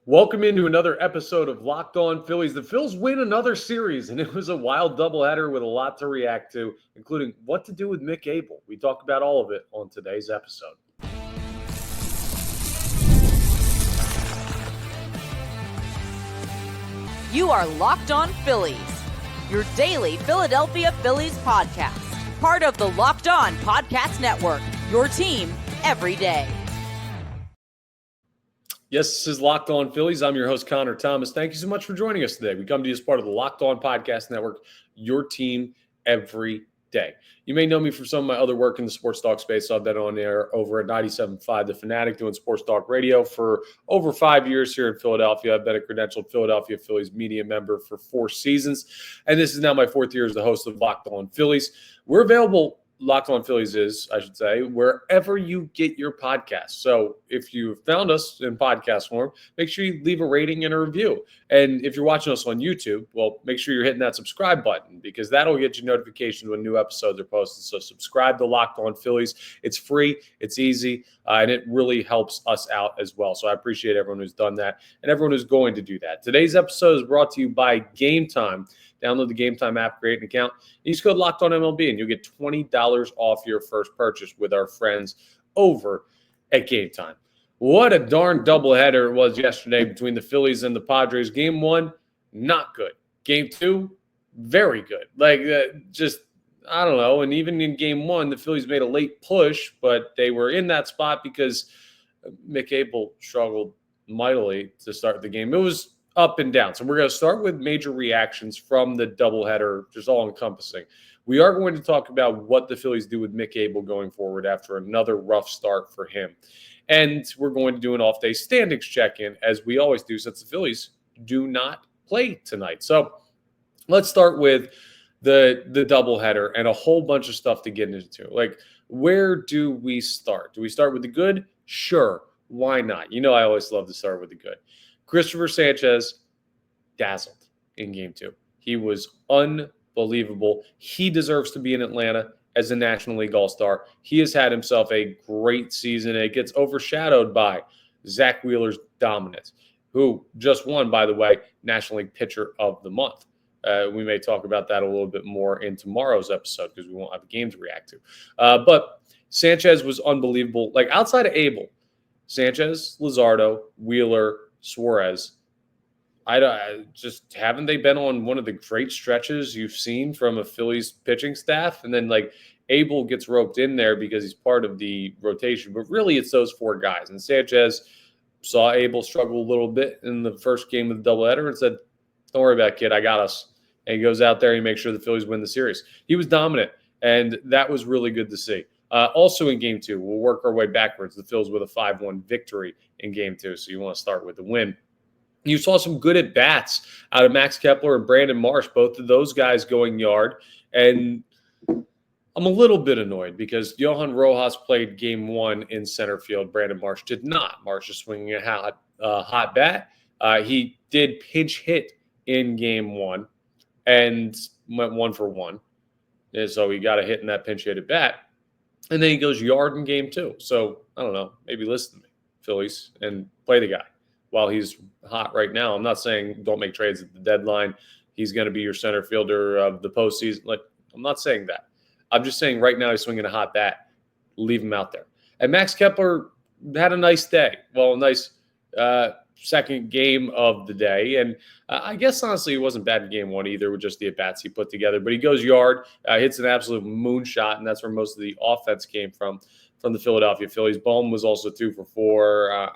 Welcome into another episode of Locked On Phillies. The Phils win another series, and it was a wild doubleheader with a lot to react to, including what to do with Mick Abel. We talk about all of it on today's episode. You are Locked On Phillies, your daily Philadelphia Phillies podcast. Part of the Locked On Podcast Network, your team every day. Yes, this is Locked On Phillies. I'm your host, Connor Thomas. Thank you so much for joining us today. We come to you as part of the Locked On Podcast Network, your team every day. You may know me from some of my other work in the sports talk space. So I've been on air over at 97.5 The Fanatic doing sports talk radio for over 5 years here in Philadelphia. I've been a credentialed Philadelphia Phillies media member for 4 seasons. And this is now my 4th year as the host of Locked On Phillies. We're available. Locked On Phillies is, I should say, wherever you get your podcasts. So if you found us in podcast form, make sure you leave a rating and a review. And if you're watching us on YouTube, well, make sure you're hitting that subscribe button because that'll get you notifications when new episodes are posted. So subscribe to Locked On Phillies. It's free, it's easy, and it really helps us out as well. So I appreciate everyone who's done that and everyone who's going to do that. Today's episode is brought to you by Game Time. Download the Game Time app, create an account. Use code Locked On MLB, and you'll get $20 off your first purchase with our friends over at Game Time. What a darn doubleheader it was yesterday between the Phillies and the Padres. Game 1, not good. Game 2, very good. I don't know. And even in Game 1, the Phillies made a late push, but they were in that spot because Mick Abel struggled mightily to start the game. It was up and down. So we're going to start with major reactions from the doubleheader, just all encompassing. We are going to talk about what the Phillies do with Mick Abel going forward after another rough start for him. And we're going to do an off-day standings check-in, as we always do, since the Phillies do not play tonight. So let's start with the doubleheader and a whole bunch of stuff to get into. Like, where do we start? Do we start with the good? Sure. Why not? You know I always love to start with the good. Cristopher Sanchez dazzled in Game 2. He was unbelievable. He deserves to be in Atlanta as a National League All-Star. He has had himself a great season. It gets overshadowed by Zach Wheeler's dominance, who just won, by the way, National League Pitcher of the Month. We may talk about that a little bit more in tomorrow's episode because we won't have a game to react to. But Sanchez was unbelievable. Like, outside of Abel, Sanchez, Luzardo, Wheeler, Suarez, haven't they been on one of the great stretches you've seen from a Phillies pitching staff? And then Abel gets roped in there because he's part of the rotation, but really it's those 4 guys. And Sanchez saw Abel struggle a little bit in the first game of the doubleheader and said, "Don't worry about it, kid. I got us." And he goes out there and he makes sure the Phillies win the series. He was dominant, and that was really good to see. Also in Game 2, we'll work our way backwards. The Phillies with a 5-1 victory in Game 2, so you want to start with the win. You saw some good at-bats out of Max Kepler and Brandon Marsh, both of those guys going yard. And I'm a little bit annoyed because Johan Rojas played Game 1 in center field. Brandon Marsh did not. Marsh is swinging a hot bat. He did pinch hit in Game 1 and went 1 for 1. And so he got a hit in that pinch hit at bat. And then he goes yard in Game 2. So, I don't know, maybe listen to me, Phillies, and play the guy while he's hot right now. I'm not saying don't make trades at the deadline. He's going to be your center fielder of the postseason. I'm not saying that. I'm just saying right now he's swinging a hot bat. Leave him out there. And Max Kepler had a nice day. Well, a nice second game of the day. And I guess, honestly, he wasn't bad in Game 1 either with just the at-bats he put together. But he goes yard, hits an absolute moonshot, and that's where most of the offense came from the Philadelphia Phillies. Bohm was also 2 for 4.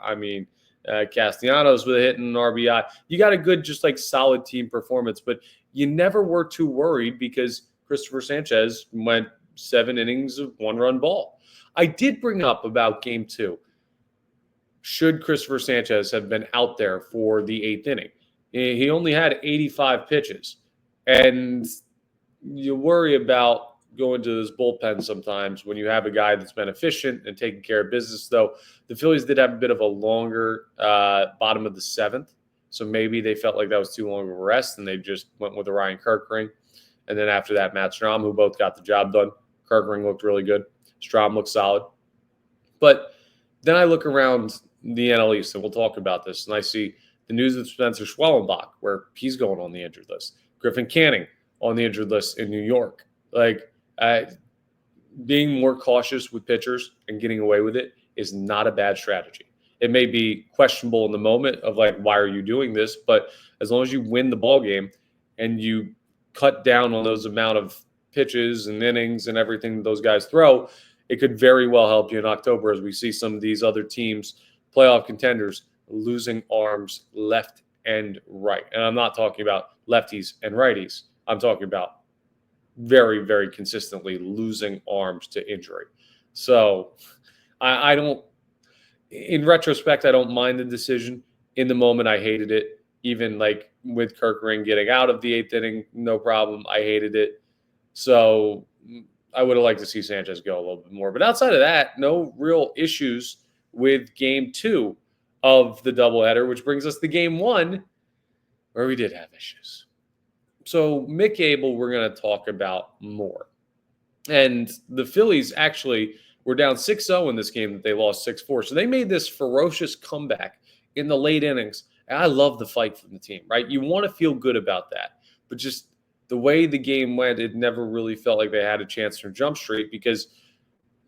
Castellanos with a hit and an RBI. You got a good, just solid team performance. But you never were too worried because Cristopher Sanchez went 7 innings of 1-run ball. I did bring up about Game 2. Should Cristopher Sanchez have been out there for the 8th inning? He only had 85 pitches. And you worry about going to this bullpen sometimes when you have a guy that's been efficient and taking care of business. Though the Phillies did have a bit of a longer bottom of the 7th. So maybe they felt like that was too long of a rest, and they just went with the Ryan Kirkring. And then after that, Matt Strahm, who both got the job done. Kirkring looked really good. Strahm looked solid. But then I look around the NL East, and we'll talk about this, and I see The news of Spencer Schwellenbach, where he's going on the injured list. Griffin Canning on the injured list in New York. Being more cautious with pitchers and getting away with it is not a bad strategy. It may be questionable in the moment of why are you doing this? But as long as you win the ball game and you cut down on those amount of pitches and innings and everything those guys throw, it could very well help you in October as we see some of these other teams, playoff contenders, losing arms left and right. And I'm not talking about lefties and righties. I'm talking about very, very consistently losing arms to injury. So I don't, in retrospect, I don't mind the decision. In the moment, I hated it. Even with Kerkering getting out of the 8th inning, no problem. I hated it. So I would have liked to see Sanchez go a little bit more. But outside of that, no real issues with game 2 of the doubleheader, which brings us to game 1, where we did have issues. So Mick Abel, we're going to talk about more. And the Phillies actually were down 6-0 in this game that they lost 6-4. So they made this ferocious comeback in the late innings. And I love the fight from the team, right? You want to feel good about that. But just the way the game went, it never really felt like they had a chance from Jump Street because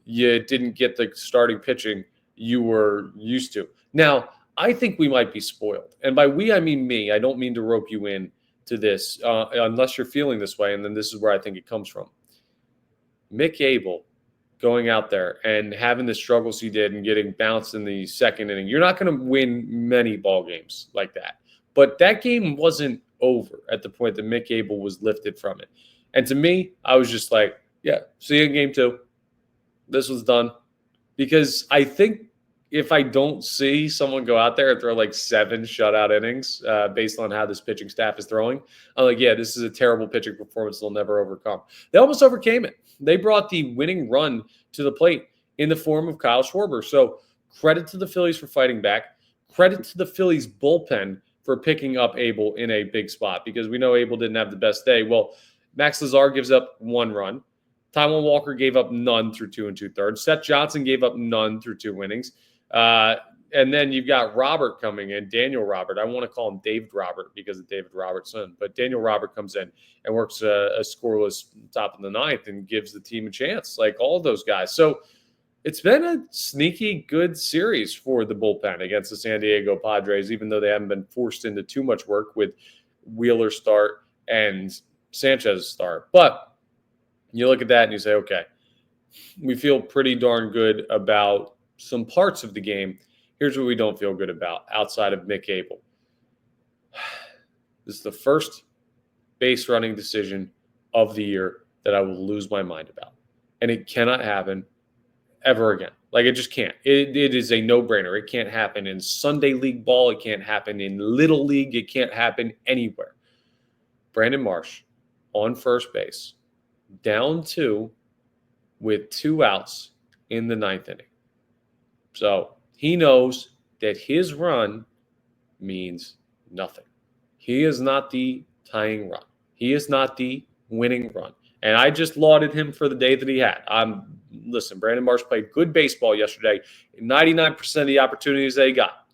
you didn't get the starting pitching you were used to. Now, I think we might be spoiled. And by we, I mean me. I don't mean to rope you in to this unless you're feeling this way. And then this is where I think it comes from. Mick Abel going out there and having the struggles he did and getting bounced in the second inning. You're not going to win many ball games like that. But that game wasn't over at the point that Mick Abel was lifted from it. And to me, I was just like, yeah, see you in game 2. This was done. Because I think if I don't see someone go out there and throw 7 shutout innings based on how this pitching staff is throwing, I'm like, yeah, this is a terrible pitching performance they'll never overcome. They almost overcame it. They brought the winning run to the plate in the form of Kyle Schwarber. So credit to the Phillies for fighting back. Credit to the Phillies bullpen for picking up Abel in a big spot because we know Abel didn't have the best day. Well, Max Lazar gives up 1 run. Taijuan Walker gave up none through 2 2/3. Seth Johnson gave up none through 2 innings. And then you've got Robert coming in, Daniel Robert. I want to call him David Robert because of David Robert's son. But Daniel Robert comes in and works a scoreless top of the 9th and gives the team a chance, like all of those guys. So it's been a sneaky good series for the bullpen against the San Diego Padres, even though they haven't been forced into too much work with Wheeler's start and Sanchez's start. But you look at that and you say, okay, we feel pretty darn good about some parts of the game. Here's what we don't feel good about outside of Mick Abel. This is the first base running decision of the year that I will lose my mind about. And it cannot happen ever again. It just can't. It is a no-brainer. It can't happen in Sunday League ball. It can't happen in Little League. It can't happen anywhere. Brandon Marsh on first base, down 2 with 2 outs in the 9th inning. So he knows that his run means nothing. He is not the tying run. He is not the winning run. And I just lauded him for the day that he had. Listen, Brandon Marsh played good baseball yesterday. 99% of the opportunities that he got.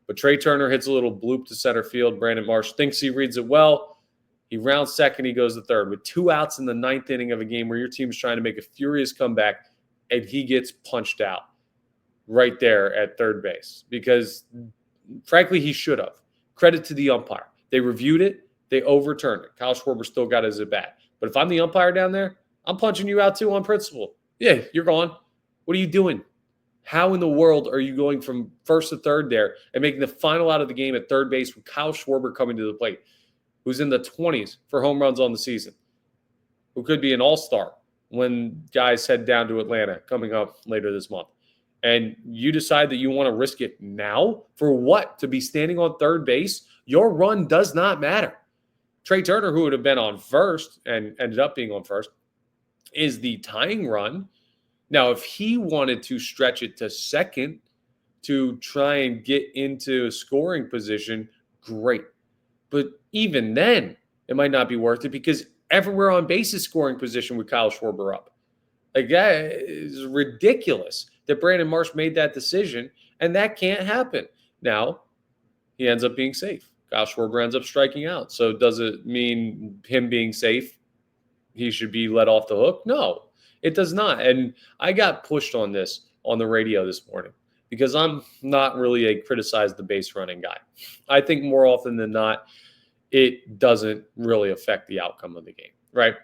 But Trey Turner hits a little bloop to center field. Brandon Marsh thinks he reads it well. He rounds second. He goes to third. With 2 outs in the 9th inning of a game where your team is trying to make a furious comeback, and he gets punched out right there at third base. Because, frankly, he should have. Credit to the umpire. They reviewed it. They overturned it. Kyle Schwarber still got his at bat. But if I'm the umpire down there, I'm punching you out too on principle. Yeah, you're gone. What are you doing? How in the world are you going from first to third there and making the final out of the game at third base with Kyle Schwarber coming to the plate, who's in the 20s for home runs on the season, who could be an all-star when guys head down to Atlanta coming up later this month? And you decide that you want to risk it now? For what? To be standing on third base? Your run does not matter. Trey Turner, who would have been on first and ended up being on first, is the tying run. Now, if he wanted to stretch it to second to try and get into scoring position, great. But even then, it might not be worth it because everywhere on base is scoring position with Kyle Schwarber up. That is ridiculous that Brandon Marsh made that decision, and that can't happen. Now, he ends up being safe. Kyle Schwarber ends up striking out. So does it mean him being safe, he should be let off the hook? No, it does not. And I got pushed on this on the radio this morning because I'm not really a criticize the base running guy. I think more often than not, it doesn't really affect the outcome of the game, right?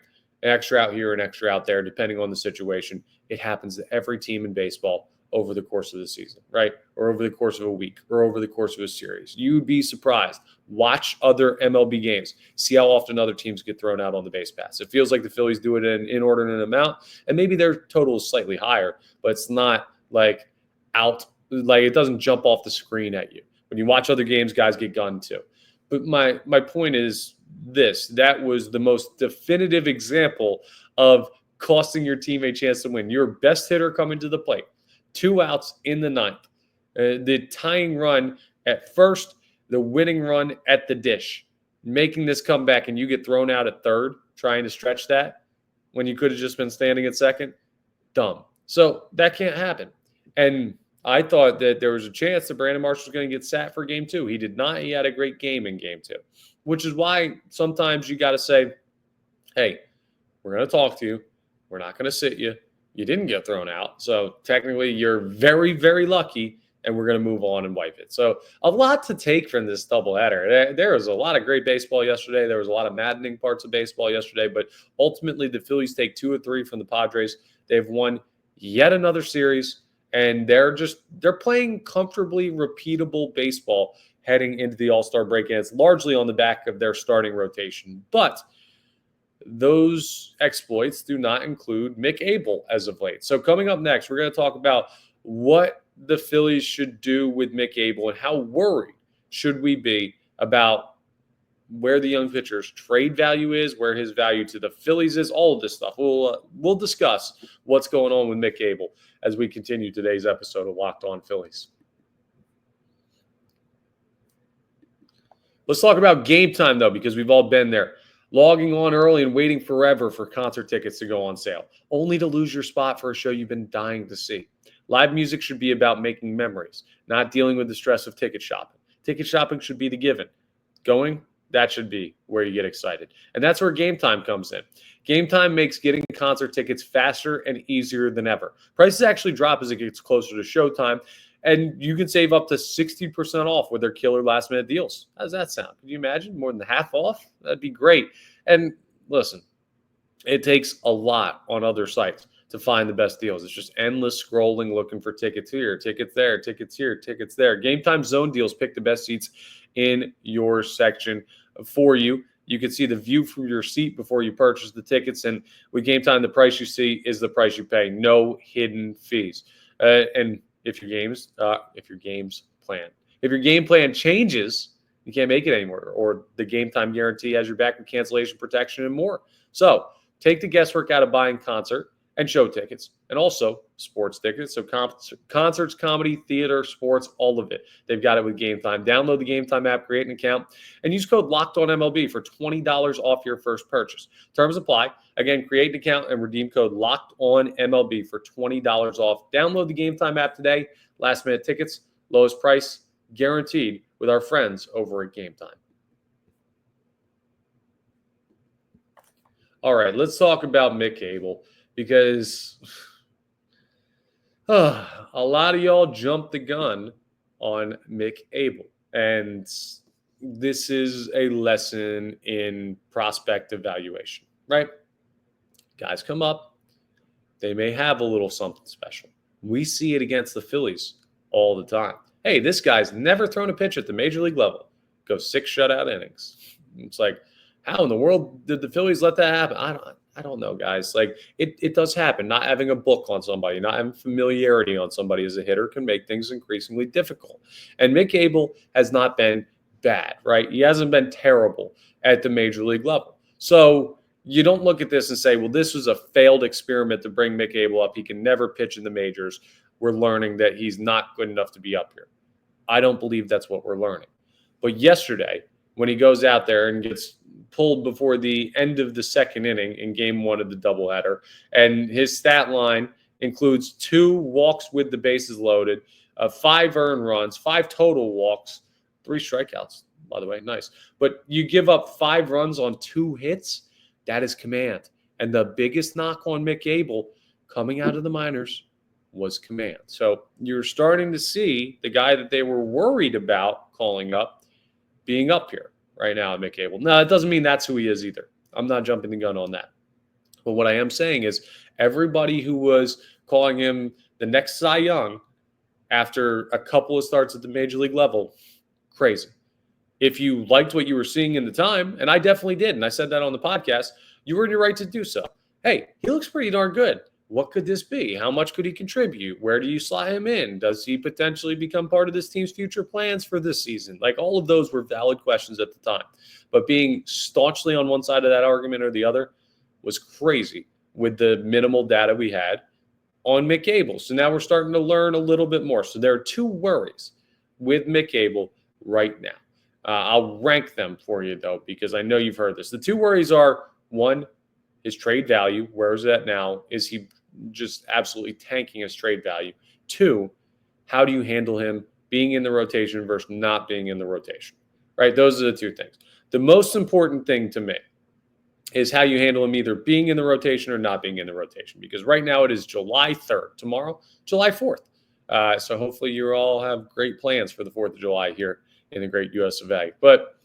An extra out here, an extra out there, depending on the situation. It happens to every team in baseball over the course of the season, right? Or over the course of a week, or over the course of a series. You'd be surprised. Watch other MLB games. See how often other teams get thrown out on the base paths. It feels like the Phillies do it in an inordinate amount, and maybe their total is slightly higher, but it's not like it doesn't jump off the screen at you. When you watch other games, guys get gunned too. But my point is this. That was the most definitive example of costing your team a chance to win. Your best hitter coming to the plate. 2 outs in the ninth. The tying run at first, the winning run at the dish. Making this comeback, and you get thrown out at third, trying to stretch that when you could have just been standing at second. Dumb. So that can't happen. And I thought that there was a chance that Brandon Marsh was going to get sat for game 2. He did not. He had a great game in game 2, which is why sometimes you got to say, hey, we're going to talk to you. We're not going to sit you. You didn't get thrown out. So technically you're very, very lucky, and we're going to move on and wipe it. So a lot to take from this doubleheader. There was a lot of great baseball yesterday. There was a lot of maddening parts of baseball yesterday, but ultimately the Phillies take 2 of 3 from the Padres. They've won yet another series. And they're playing comfortably repeatable baseball heading into the All-Star break, and it's largely on the back of their starting rotation. But those exploits do not include Mick Abel as of late. So coming up next, we're going to talk about what the Phillies should do with Mick Abel and how worried should we be about where the young pitcher's trade value is, where his value to the Phillies is, all of this stuff. We'll discuss what's going on with Mick Abel as we continue today's episode of Locked On Phillies. Let's talk about game time, though, because we've all been there. Logging on early and waiting forever for concert tickets to go on sale, only to lose your spot for a show you've been dying to see. Live music should be about making memories, not dealing with the stress of ticket shopping. Ticket shopping should be the given. Going, that should be where you get excited. And that's where Game Time comes in. Game Time makes getting concert tickets faster and easier than ever. Prices actually drop as it gets closer to showtime, and you can save up to 60% off with their killer last-minute deals. How does that sound? Can you imagine? More than half off? That'd be great. And listen, it takes a lot on other sites to find the best deals. It's just endless scrolling, looking for tickets here, tickets there, tickets here, tickets there. Game Time Zone Deals pick the best seats in your section for you. You can see the view from your seat before you purchase the tickets. And with Game Time, the price you see is the price you pay. No hidden fees. And if your game plan changes, you can't make it anymore. Or the Game Time guarantee has your back with cancellation protection and more. So take the guesswork out of buying concert and show tickets, and also sports tickets. So concerts, comedy, theater, sports, all of it. They've got it with Game Time. Download the Game Time app, create an account, and use code LOCKEDONMLB for $20 off your first purchase. Terms apply. Again, create an account and redeem code LOCKEDONMLB for $20 off. Download the Game Time app today. Last-minute tickets, lowest price, guaranteed with our friends over at Game Time. All right, let's talk about Mick Abel. Because a lot of y'all jumped the gun on Mick Abel. And this is a lesson in prospect evaluation, right? Guys come up. They may have a little something special. We see it against the Phillies all the time. Hey, this guy's never thrown a pitch at the major league level. Goes 6 shutout innings. It's like, how in the world did the Phillies let that happen? I don't know, guys. Like, it does happen. Not having a book on somebody, not having familiarity on somebody as a hitter can make things increasingly difficult. And Mick Abel has not been bad, right? He hasn't been terrible at the major league level. So you don't look at this and say, well, this was a failed experiment to bring Mick Abel up. He can never pitch in the majors. We're learning that he's not good enough to be up here. I don't believe that's what we're learning. But yesterday, when he goes out there and gets pulled before the end of the second inning in game 1 of the doubleheader, and his stat line includes 2 walks with the bases loaded, 5 earned runs, 5 total walks, 3 strikeouts, by the way. Nice. But you give up 5 runs on 2 hits. That is command. And the biggest knock on Mick Abel coming out of the minors was command. So you're starting to see the guy that they were worried about calling up being up here right now, Mick Abel. Now, it doesn't mean that's who he is either. I'm not jumping the gun on that. But what I am saying is everybody who was calling him the next Cy Young after a couple of starts at the major league level, crazy. If you liked what you were seeing in the time, and I definitely did, and I said that on the podcast, you were in your right to do so. Hey, he looks pretty darn good. What could this be? How much could he contribute? Where do you slot him in? Does he potentially become part of this team's future plans for this season? Like, all of those were valid questions at the time. But being staunchly on one side of that argument or the other was crazy with the minimal data we had on Mick Abel. So now we're starting to learn a little bit more. So there are 2 worries with Mick Abel right now. I'll rank them for you, though, because I know you've heard this. The 2 worries are, 1, his trade value. Where is that now? Is he just absolutely tanking his trade value? 2, how do you handle him being in the rotation versus not being in the rotation? Right? Those are the 2 things. The most important thing to me is how you handle him either being in the rotation or not being in the rotation. Because right now it is July 3rd. Tomorrow, July 4th. So hopefully you all have great plans for the 4th of July here in the great US of A. But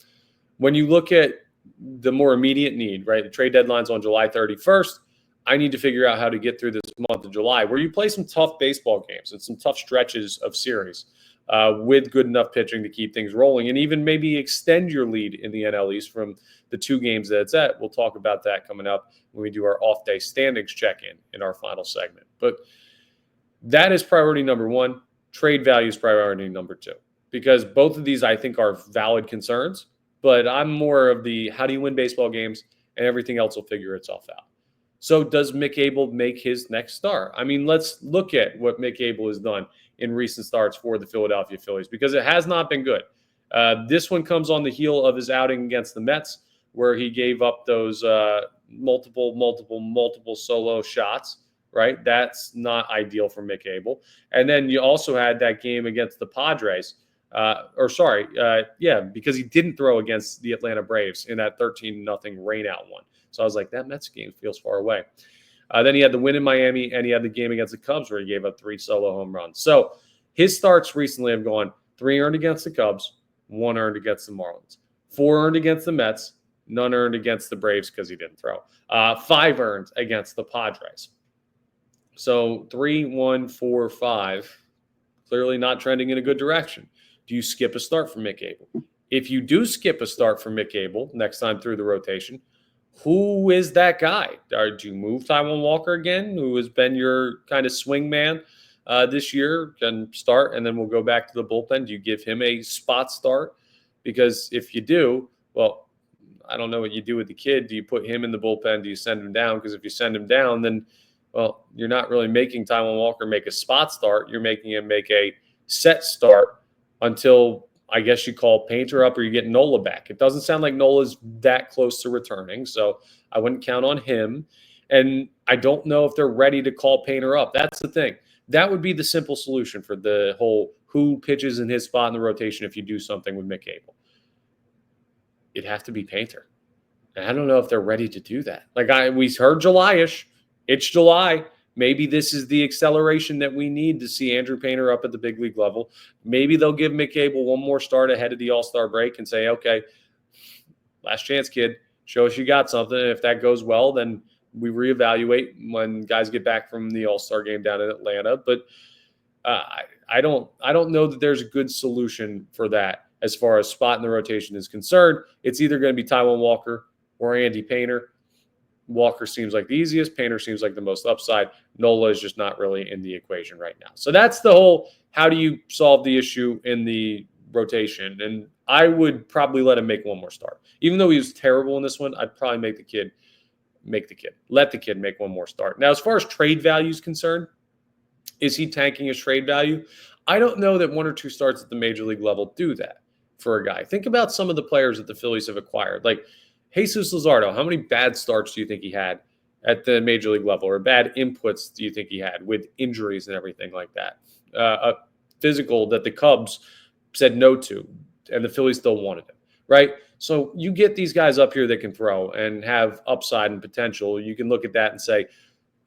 when you look at the more immediate need, right? The trade deadline's on July 31st. I need to figure out how to get through this month of July where you play some tough baseball games and some tough stretches of series with good enough pitching to keep things rolling and even maybe extend your lead in the NL East from the 2 games that it's at. We'll talk about that coming up when we do our off-day standings check-in in our final segment. But that is priority number 1. Trade value is priority number 2 because both of these I think are valid concerns. But I'm more of the how do you win baseball games and everything else will figure itself out. So does Mick Abel make his next start? I mean, let's look at what Mick Abel has done in recent starts for the Philadelphia Phillies because it has not been good. This one comes on the heel of his outing against the Mets where he gave up those multiple solo shots, right? That's not ideal for Mick Abel. And then you also had that game against the Padres. Because he didn't throw against the Atlanta Braves in that 13-0 rainout one. So I was like, that Mets game feels far away. Then he had the win in Miami, and he had the game against the Cubs where he gave up 3 solo home runs. So his starts recently have gone 3 earned against the Cubs, 1 earned against the Marlins, 4 earned against the Mets, none earned against the Braves because he didn't throw, 5 earned against the Padres. So 3, 1, 4, 5, clearly not trending in a good direction. Do you skip a start for Mick Abel? If you do skip a start for Mick Abel next time through the rotation, who is that guy? Do you move Taijuan Walker again, who has been your kind of swing man this year, can start, and then we'll go back to the bullpen? Do you give him a spot start? Because if you do, well, I don't know what you do with the kid. Do you put him in the bullpen? Do you send him down? Because if you send him down, then, well, you're not really making Taijuan Walker make a spot start. You're making him make a set start until I guess you call Painter up or you get Nola back. It doesn't sound like Nola's that close to returning, so I wouldn't count on him. And I don't know if they're ready to call Painter up. That's the thing. That would be the simple solution for the whole who pitches in his spot in the rotation if you do something with Mick Abel. It'd have to be Painter. And I don't know if they're ready to do that. We heard July-ish. It's July. Maybe this is the acceleration that we need to see Andrew Painter up at the big league level. Maybe they'll give Mick Abel one more start ahead of the All-Star break and say, okay, last chance, kid. Show us you got something. And if that goes well, then we reevaluate when guys get back from the All-Star game down in Atlanta. But I don't know that there's a good solution for that as far as spot in the rotation is concerned. It's either going to be Taijuan Walker or Andy Painter. Walker seems like the easiest. Painter seems like the most upside. Nola is just not really in the equation right now. So that's the whole how do you solve the issue in the rotation. And I would probably let him make one more start. Even though he was terrible in this one, I'd probably let the kid make one more start. Now, as far as trade value is concerned, is he tanking his trade value? I don't know that 1 or 2 starts at the major league level do that for a guy. Think about some of the players that the Phillies have acquired. Like Jesus Luzardo, how many bad starts do you think he had at the major league level, or bad inputs do you think he had with injuries and everything like that? A physical that the Cubs said no to. and the Phillies still wanted him, right? So you get these guys up here that can throw and have upside and potential. You can look at that and say,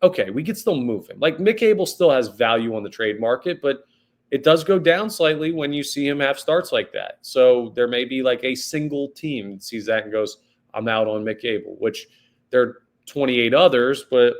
okay, we could still move him. Like Mick Abel still has value on the trade market, but it does go down slightly when you see him have starts like that. So there may be like a single team that sees that and goes, I'm out on Mick Abel, which there are 28 others, but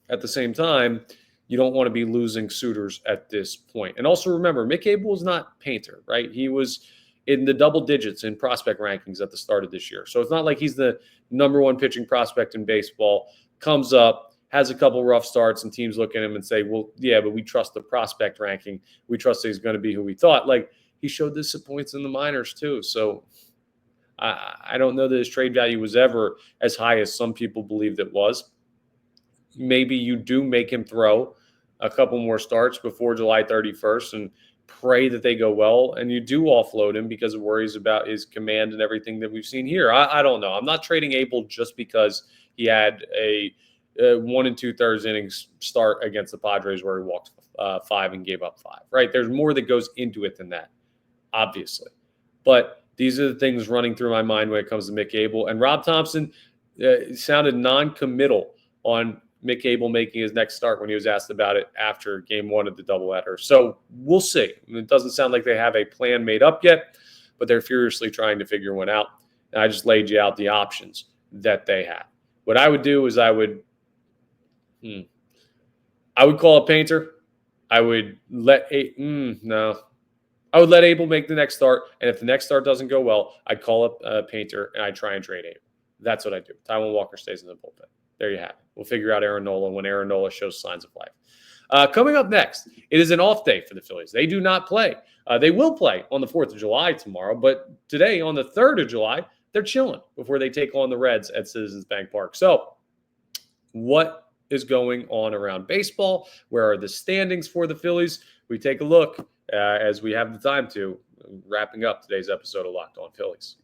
at the same time, you don't want to be losing suitors at this point. And also remember, Mick Abel is not Painter, right? He was in the double digits in prospect rankings at the start of this year. So it's not like he's the number one pitching prospect in baseball, comes up, has a couple rough starts, and teams look at him and say, well, yeah, but we trust the prospect ranking. We trust that he's going to be who we thought. Like, he showed disappointments in the minors too. So I don't know that his trade value was ever as high as some people believed it was. Maybe you do make him throw a couple more starts before July 31st and pray that they go well, and you do offload him because of worries about his command and everything that we've seen here. I don't know. I'm not trading Abel just because he had a 1 2/3 innings start against the Padres where he walked 5 and gave up 5, right? There's more that goes into it than that, obviously. But these are the things running through my mind when it comes to Mick Abel. And Rob Thompson sounded non-committal on Mick Abel making his next start when he was asked about it after game 1 of the doubleheader. So we'll see. It doesn't sound like they have a plan made up yet, but they're furiously trying to figure one out. And I just laid you out the options that they have. What I would do is I would call a Painter. I would let I would let Abel make the next start, and if the next start doesn't go well, I'd call up a Painter and I'd try and trade Abel. That's what I do. Taijuan Walker stays in the bullpen. There you have it. We'll figure out Aaron Nola when Aaron Nola shows signs of life. Coming up next, it is an off day for the Phillies. They do not play. They will play on the 4th of July tomorrow, but today on the 3rd of July, they're chilling before they take on the Reds at Citizens Bank Park. So what is going on around baseball? Where are the standings for the Phillies? We take a look as we have the time to, wrapping up today's episode of Locked On Phillies.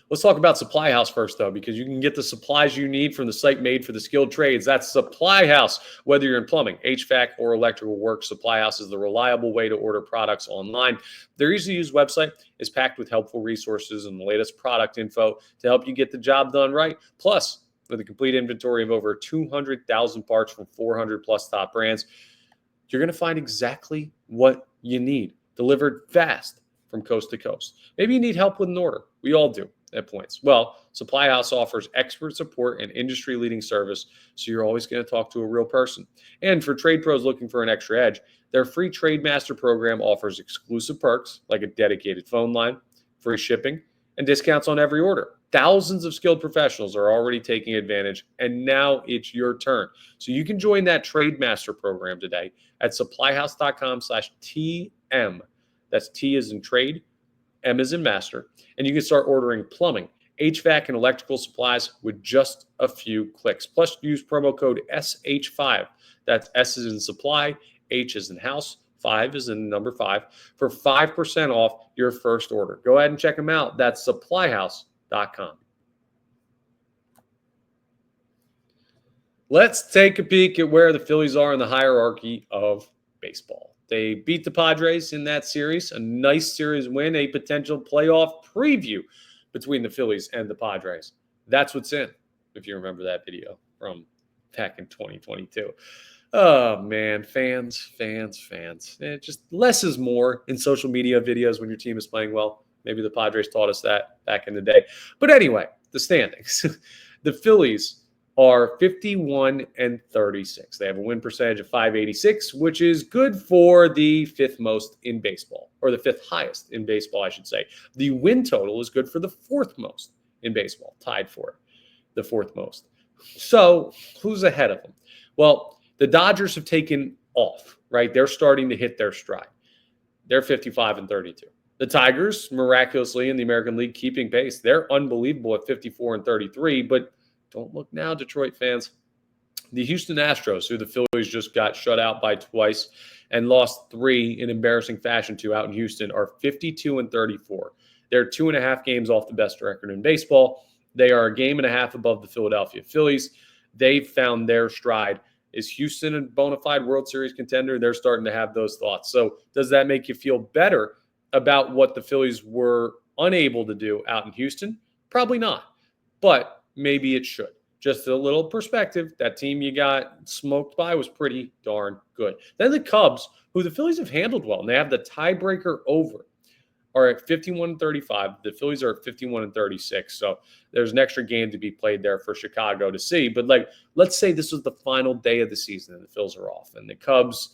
Let's talk about Supply House first, though, because you can get the supplies you need from the site made for the skilled trades. That's Supply House. Whether you're in plumbing, HVAC, or electrical work, Supply House is the reliable way to order products online. Their easy-to-use website is packed with helpful resources and the latest product info to help you get the job done right. Plus, with a complete inventory of over 200,000 parts from 400-plus top brands, you're going to find exactly what you need, delivered fast from coast to coast. Maybe you need help with an order. We all do at points. Well, Supply House offers expert support and industry-leading service, so you're always going to talk to a real person. And for trade pros looking for an extra edge, their free Trade Master program offers exclusive perks like a dedicated phone line, free shipping, and discounts on every order. Thousands of skilled professionals are already taking advantage, and now it's your turn. So you can join that Trade Master program today at supplyhouse.com/TM. That's T as in trade, M as in master. And you can start ordering plumbing, HVAC, and electrical supplies with just a few clicks. Plus, use promo code SH5. That's S as in supply, H as in house, 5 is in number 5, for 5% off your first order. Go ahead and check them out. That's supplyhouse.com. Let's take a peek at where the Phillies are in the hierarchy of baseball. They beat the Padres in that series, a nice series win, a potential playoff preview between the Phillies and the Padres. That's what's in, if you remember that video from back in 2022. Oh, man, fans. Just less is more in social media videos when your team is playing well. Maybe the Padres taught us that back in the day. But anyway, the standings. The Phillies are 51-36. They have a win percentage of .586, which is good for the 5th most in baseball, or the 5th highest in baseball, I should say. The win total is good for the 4th most in baseball, tied for the 4th most. So who's ahead of them? Well, the Dodgers have taken off, right? They're starting to hit their stride. They're 55-32. The Tigers, miraculously in the American League, keeping pace. They're unbelievable at 54-33, but don't look now, Detroit fans. The Houston Astros, who the Phillies just got shut out by twice and lost 3 in embarrassing fashion to out in Houston, are 52-34. They're 2.5 games off the best record in baseball. They are a game and a half above the Philadelphia Phillies. They've found their stride Is Houston a bona fide World Series contender? They're starting to have those thoughts. So does that make you feel better about what the Phillies were unable to do out in Houston? Probably not, but maybe it should. Just a little perspective. That team you got smoked by was pretty darn good. Then the Cubs, who the Phillies have handled well, and they have the tiebreaker over, are at 51-35. The Phillies are at 51-36. So there's an extra game to be played there for Chicago to see. But let's say this was the final day of the season and the Phils are off, and the Cubs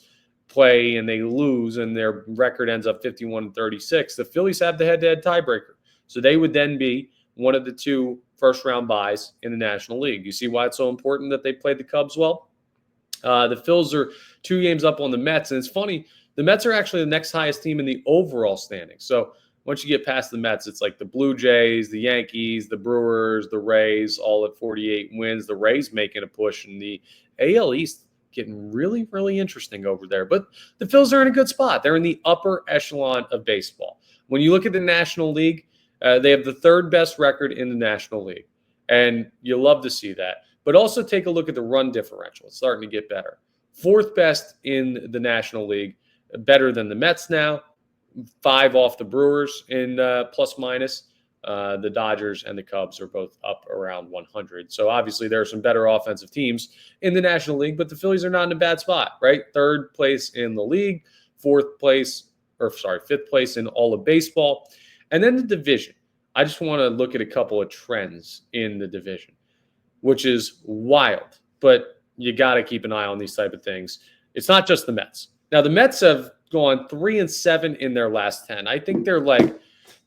play and they lose and their record ends up 51-36. The Phillies have the head-to-head tiebreaker. So they would then be one of the 2 first-round buys in the National League. You see why it's so important that they played the Cubs well? The Phils are 2 games up on the Mets, and it's funny, the Mets are actually the next highest team in the overall standings. So once you get past the Mets, it's like the Blue Jays, the Yankees, the Brewers, the Rays, all at 48 wins. The Rays making a push, and the AL East getting really, really interesting over there. But the Phils are in a good spot. They're in the upper echelon of baseball. When you look at the National League, they have the 3rd best record in the National League, and you love to see that. But also take a look at the run differential. It's starting to get better. 4th best in the National League, better than the Mets now. 5 off the Brewers in plus minus. The Dodgers and the Cubs are both up around 100. So obviously there are some better offensive teams in the National League, but the Phillies are not in a bad spot, right? 3rd place in the league, 5th place in all of baseball. And then the division. I just want to look at a couple of trends in the division, which is wild, but you got to keep an eye on these type of things. It's not just the Mets. Now, the Mets have gone 3-7 in their last 10. I think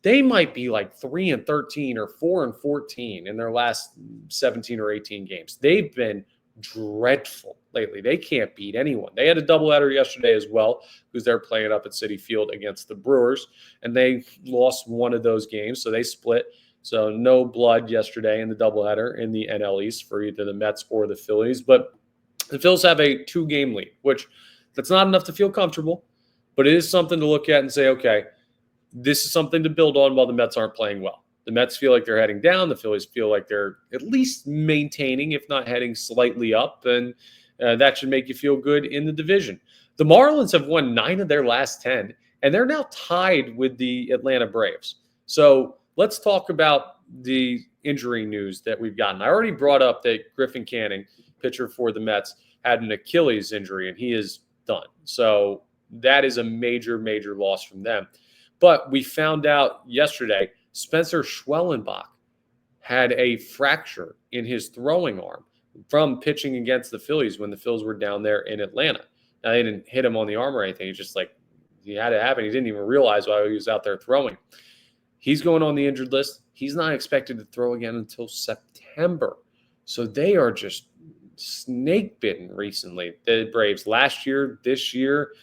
they might be like 3-13 or 4-14 in their last 17 or 18 games. They've been dreadful lately. They can't beat anyone. They had a doubleheader yesterday as well, because they're playing up at Citi Field against the Brewers, and they lost one of those games, so they split. So no blood yesterday in the doubleheader in the NL East for either the Mets or the Phillies. But the Phils have a 2-game lead, which that's not enough to feel comfortable, but it is something to look at and say, okay, this is something to build on while the Mets aren't playing well. The Mets feel like they're heading down. The Phillies feel like they're at least maintaining, if not heading slightly up, and that should make you feel good in the division. The Marlins have won 9 of their last 10, and they're now tied with the Atlanta Braves. So let's talk about the injury news that we've gotten. I already brought up that Griffin Canning, pitcher for the Mets, had an Achilles injury, and he is done. So that is a major, major loss from them. But we found out yesterday Spencer Schwellenbach had a fracture in his throwing arm from pitching against the Phillies when the Phils were down there in Atlanta. Now, they didn't hit him on the arm or anything. It's just like he had it happen. He didn't even realize while he was out there throwing. He's going on the injured list. He's not expected to throw again until September. So they are just snake bitten recently. The Braves last year, this year,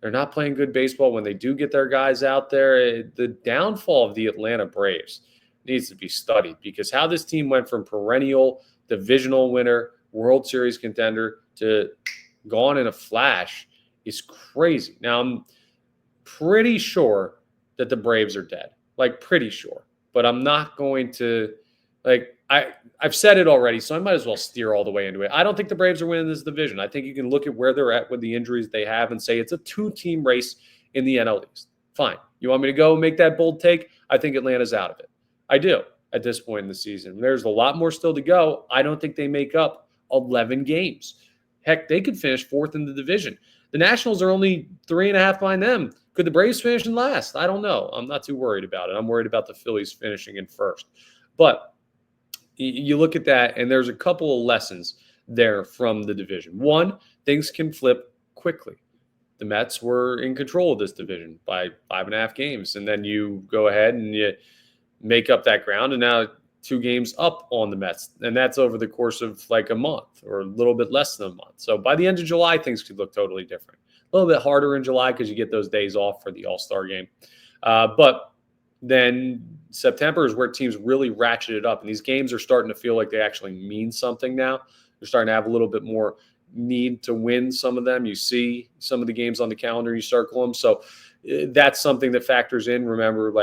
they're not playing good baseball when they do get their guys out there. The downfall of the Atlanta Braves needs to be studied, because how this team went from perennial divisional winner, World Series contender to gone in a flash is crazy. Now, I'm pretty sure that the Braves are dead, like pretty sure, but I'm not going to I've said it already, so I might as well steer all the way into it. I don't think the Braves are winning this division. I think you can look at where they're at with the injuries they have and say it's a 2-team race in the NL East. Fine. You want me to go make that bold take? I think Atlanta's out of it. I do at this point in the season. There's a lot more still to go. I don't think they make up 11 games. Heck, they could finish 4th in the division. The Nationals are only 3.5 behind them. Could the Braves finish in last? I don't know. I'm not too worried about it. I'm worried about the Phillies finishing in first. But you look at that, and there's a couple of lessons there from the division. One, things can flip quickly. The Mets were in control of this division by 5.5 games, and then you go ahead and you make up that ground, and now 2 games up on the Mets, and that's over the course of like a month or a little bit less than a month. So by the end of July, things could look totally different. A little bit harder in July because you get those days off for the All-Star game. But then September is where teams really ratchet it up, and these games are starting to feel like they actually mean something now. They're starting to have a little bit more need to win some of them. You see some of the games on the calendar, you circle them. So that's something that factors in. Remember,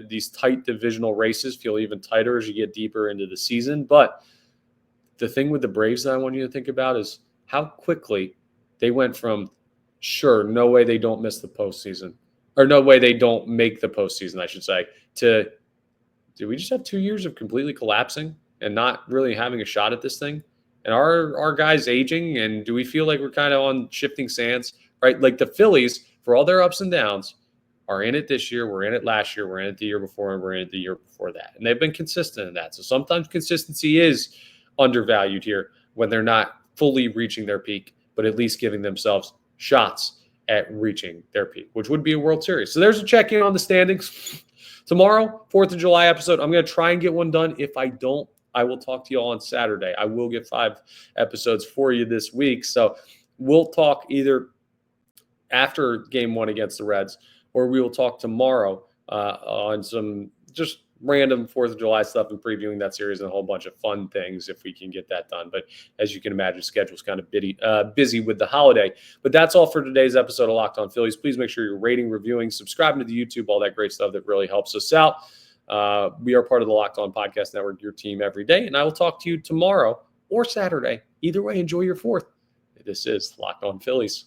these tight divisional races feel even tighter as you get deeper into the season. But the thing with the Braves that I want you to think about is how quickly they went from, sure, no way they don't miss the postseason, or no way they don't make the postseason, I should say, to, did we just have 2 years of completely collapsing and not really having a shot at this thing? And are our guys aging? And do we feel like we're kind of on shifting sands, right? Like the Phillies, for all their ups and downs, are in it this year. We're in it last year. We're in it the year before, and we're in it the year before that. And they've been consistent in that. So sometimes consistency is undervalued here when they're not fully reaching their peak, but at least giving themselves shots at reaching their peak, which would be a World Series. So there's a check-in on the standings. Tomorrow, 4th of July episode, I'm going to try and get one done. If I don't, I will talk to you all on Saturday. I will get 5 episodes for you this week. So we'll talk either after game 1 against the Reds, or we will talk tomorrow on some just random 4th of July stuff and previewing that series and a whole bunch of fun things if we can get that done. But as you can imagine, schedule's kind of busy with the holiday. But that's all for today's episode of Locked On Phillies. Please make sure you're rating, reviewing, subscribing to the YouTube, all that great stuff that really helps us out. We are part of the Locked On Podcast Network, your team every day. And I will talk to you tomorrow or Saturday. Either way, enjoy your 4th. This is Locked On Phillies.